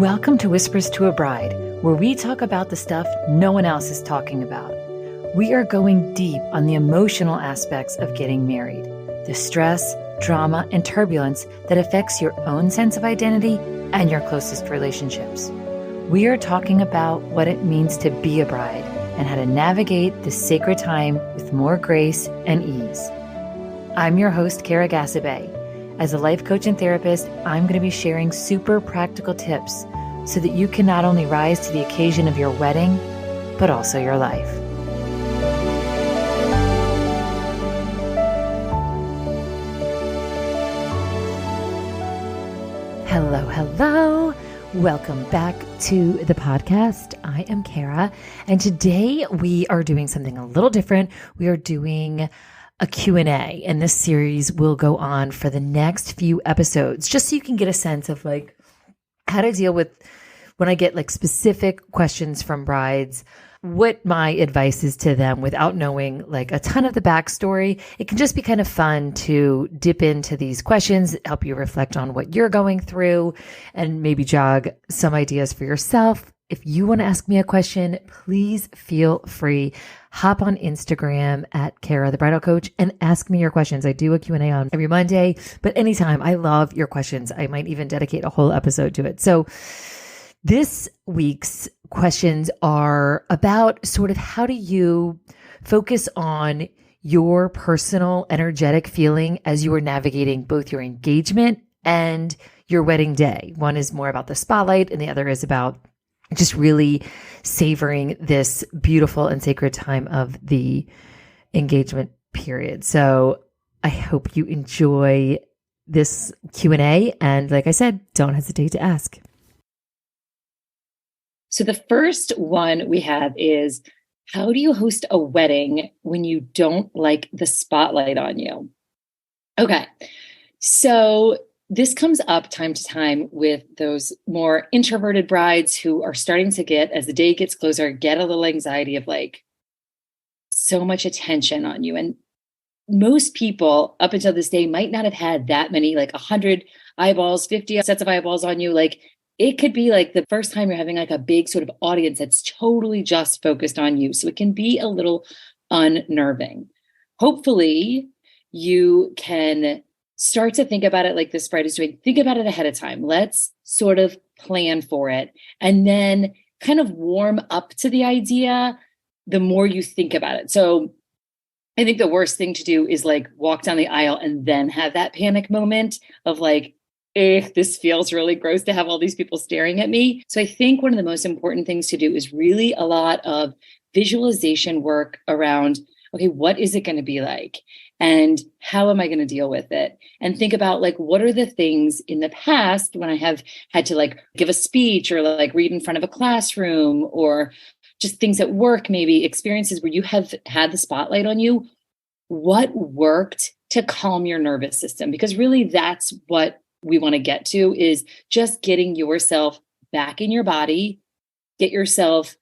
Welcome to Whispers to a Bride, where we talk about the stuff no one else is talking about. We are going deep on the emotional aspects of getting married, the stress, drama, and turbulence that affects your own sense of identity and your closest relationships. We are talking about what it means to be a bride and how to navigate this sacred time with more grace and ease. I'm your host, Kara Gassabay. As a life coach and therapist, I'm going to be sharing super practical tips so that you can not only rise to the occasion of your wedding, but also your life. Hello, hello. Welcome back to the podcast. I am Kara, and today we are doing something a little different. We are doing a Q&A, and this series will go on for the next few episodes, just so you can get a sense of like how to deal with when I get like specific questions from brides, what my advice is to them without knowing like a ton of the backstory. It can just be kind of fun to dip into these questions, help you reflect on what you're going through, and maybe jog some ideas for yourself. If you want to ask me a question, please feel free. Hop on Instagram at Kara, the Bridal Coach, and ask me your questions. I do a Q&A on every Monday, but anytime. I love your questions. I might even dedicate a whole episode to it. So this week's questions are about sort of how do you focus on your personal energetic feeling as you are navigating both your engagement and your wedding day. One is more about the spotlight and the other is about just really savoring this beautiful and sacred time of the engagement period. So I hope you enjoy this Q&A. And like I said, don't hesitate to ask. So the first one we have is, how do you host a wedding when you don't like the spotlight on you? Okay. So this comes up time to time with those more introverted brides who are starting to get, as the day gets closer, get a little anxiety of like so much attention on you. And most people up until this day might not have had that many, like 100 eyeballs, 50 sets of eyeballs on you. Like it could be like the first time you're having like a big sort of audience that's totally just focused on you. So it can be a little unnerving. Hopefully you can start to think about it like this bride is doing. Think about it ahead of time. Let's sort of plan for it and then kind of warm up to the idea the more you think about it. So I think the worst thing to do is like walk down the aisle and then have that panic moment of like, this feels really gross to have all these people staring at me. So I think one of the most important things to do is really a lot of visualization work around, okay, what is it going to be like? And how am I going to deal with it? And think about like, what are the things in the past when I have had to like give a speech or like read in front of a classroom or just things at work, maybe experiences where you have had the spotlight on you. What worked to calm your nervous system? Because really that's what we want to get to, is just getting yourself back in your body, get yourself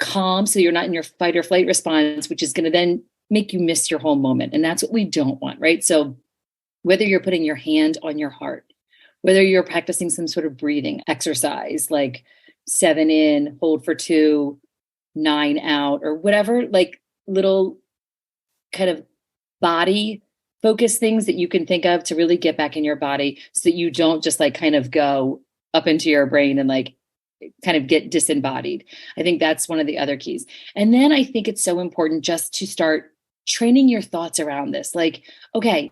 calm so you're not in your fight or flight response, which is going to then make you miss your whole moment. And that's what we don't want, right? So whether you're putting your hand on your heart, whether you're practicing some sort of breathing exercise, like 7 in, hold for 2, 9 out, or whatever, like little kind of body focus things that you can think of to really get back in your body so that you don't just like kind of go up into your brain and like kind of get disembodied. I think that's one of the other keys. And then I think it's so important just to start training your thoughts around this. Like, okay,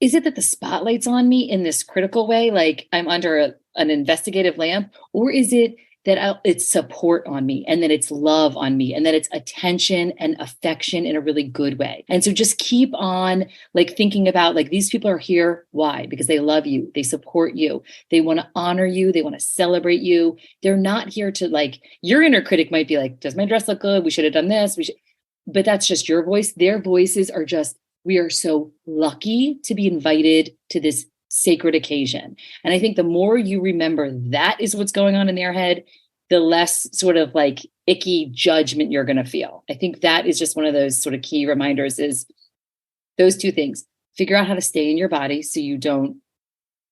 is it that the spotlight's on me in this critical way? Like I'm under an investigative lamp, or is it that it's support on me and that it's love on me and that it's attention and affection in a really good way? And so just keep on like thinking about like, these people are here. Why? Because they love you. They support you. They want to honor you. They want to celebrate you. They're not here to like, your inner critic might be like, does my dress look good? We should have done this. But that's just your voice. Their voices are just, we are so lucky to be invited to this sacred occasion. And I think the more you remember that is what's going on in their head, the less sort of like icky judgment you're going to feel. I think that is just one of those sort of key reminders, is those two things. Figure out how to stay in your body so you don't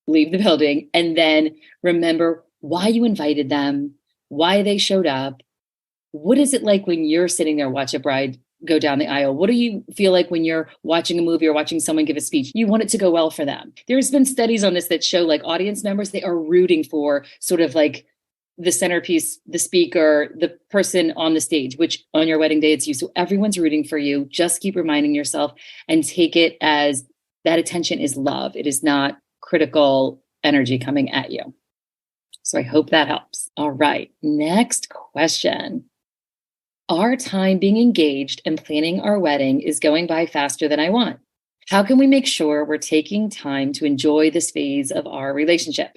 leave the building. And then remember why you invited them, why they showed up. What is it like when you're sitting there, watch a bride go down the aisle? What do you feel like when you're watching a movie or watching someone give a speech? You want it to go well for them. There's been studies on this that show like audience members, they are rooting for sort of like the centerpiece, the speaker, the person on the stage, which on your wedding day, it's you. So everyone's rooting for you. Just keep reminding yourself and take it as that attention is love. It is not critical energy coming at you. So I hope that helps. All right. Next question. Our time being engaged and planning our wedding is going by faster than I want. How can we make sure we're taking time to enjoy this phase of our relationship?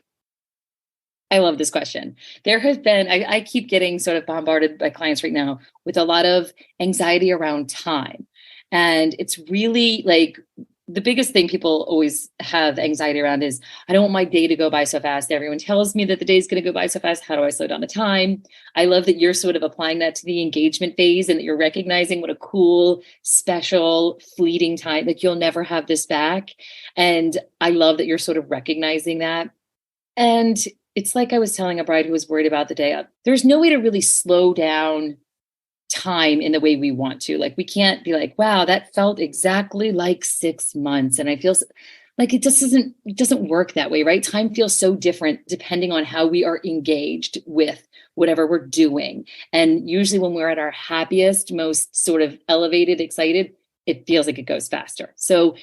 I love this question. There has been, I keep getting sort of bombarded by clients right now with a lot of anxiety around time. And it's really like the biggest thing people always have anxiety around is, I don't want my day to go by so fast. Everyone tells me that the day's going to go by so fast. How do I slow down the time? I love that you're sort of applying that to the engagement phase and that you're recognizing what a cool, special, fleeting time, like you'll never have this back. And I love that you're sort of recognizing that. And it's like I was telling a bride who was worried about the day up. There's no way to really slow down time in the way we want to. Like, we can't be like, wow, that felt exactly like 6 months. And I feel like it doesn't work that way, right? Time feels so different depending on how we are engaged with whatever we're doing. And usually when we're at our happiest, most sort of elevated, excited, it feels like it goes faster. So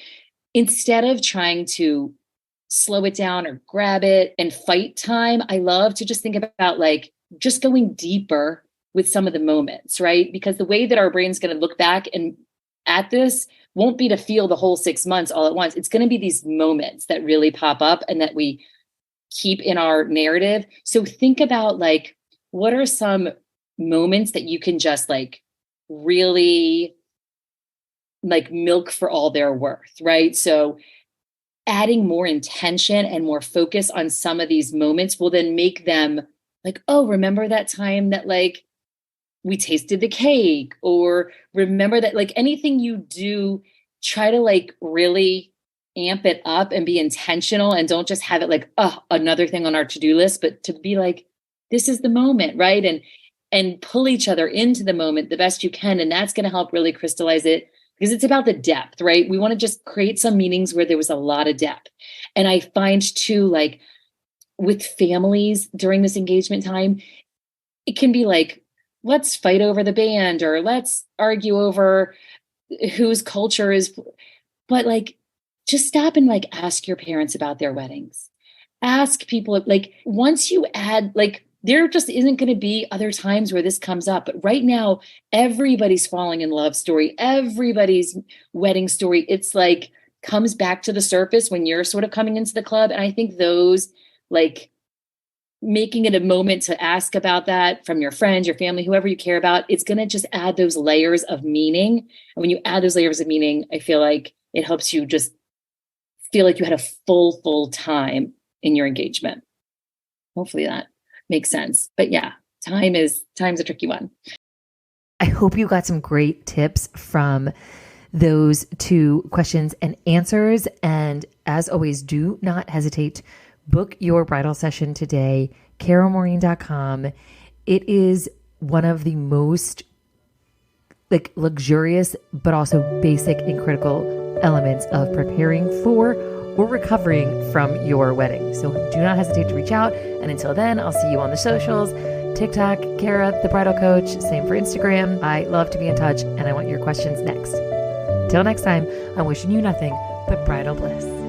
instead of trying to slow it down or grab it and fight time, I love to just think about like just going deeper with some of the moments, right? Because the way that our brain's going to look back and at this won't be to feel the whole 6 months all at once. It's going to be these moments that really pop up and that we keep in our narrative. So think about like, what are some moments that you can just like really like milk for all their worth, right? So adding more intention and more focus on some of these moments will then make them like, oh, remember that time that like we tasted the cake, or remember that like anything you do, try to like really amp it up and be intentional and don't just have it like, oh, another thing on our to-do list, but to be like, this is the moment, right? And pull each other into the moment the best you can. And that's going to help really crystallize it because it's about the depth, right? We want to just create some meetings where there was a lot of depth. And I find too, like with families during this engagement time, it can be like, let's fight over the band or let's argue over whose culture is, but like, just stop and like ask your parents about their weddings. Ask people, like once you add, like there just isn't going to be other times where this comes up. But right now, everybody's falling in love story, everybody's wedding story. It's like comes back to the surface when you're sort of coming into the club. And I think those like making it a moment to ask about that from your friends, your family, whoever you care about, it's going to just add those layers of meaning. And when you add those layers of meaning, I feel like it helps you just feel like you had a full time in your engagement. Hopefully that makes sense. But yeah, time's a tricky one. I hope you got some great tips from those 2 questions and answers. And as always, do not hesitate. Book your bridal session today, carolmaureen.com. It is one of the most like luxurious, but also basic and critical elements of preparing for or recovering from your wedding. So do not hesitate to reach out. And until then, I'll see you on the socials, TikTok, Kara, the bridal coach, same for Instagram. I love to be in touch and I want your questions next. Till next time, I'm wishing you nothing but bridal bliss.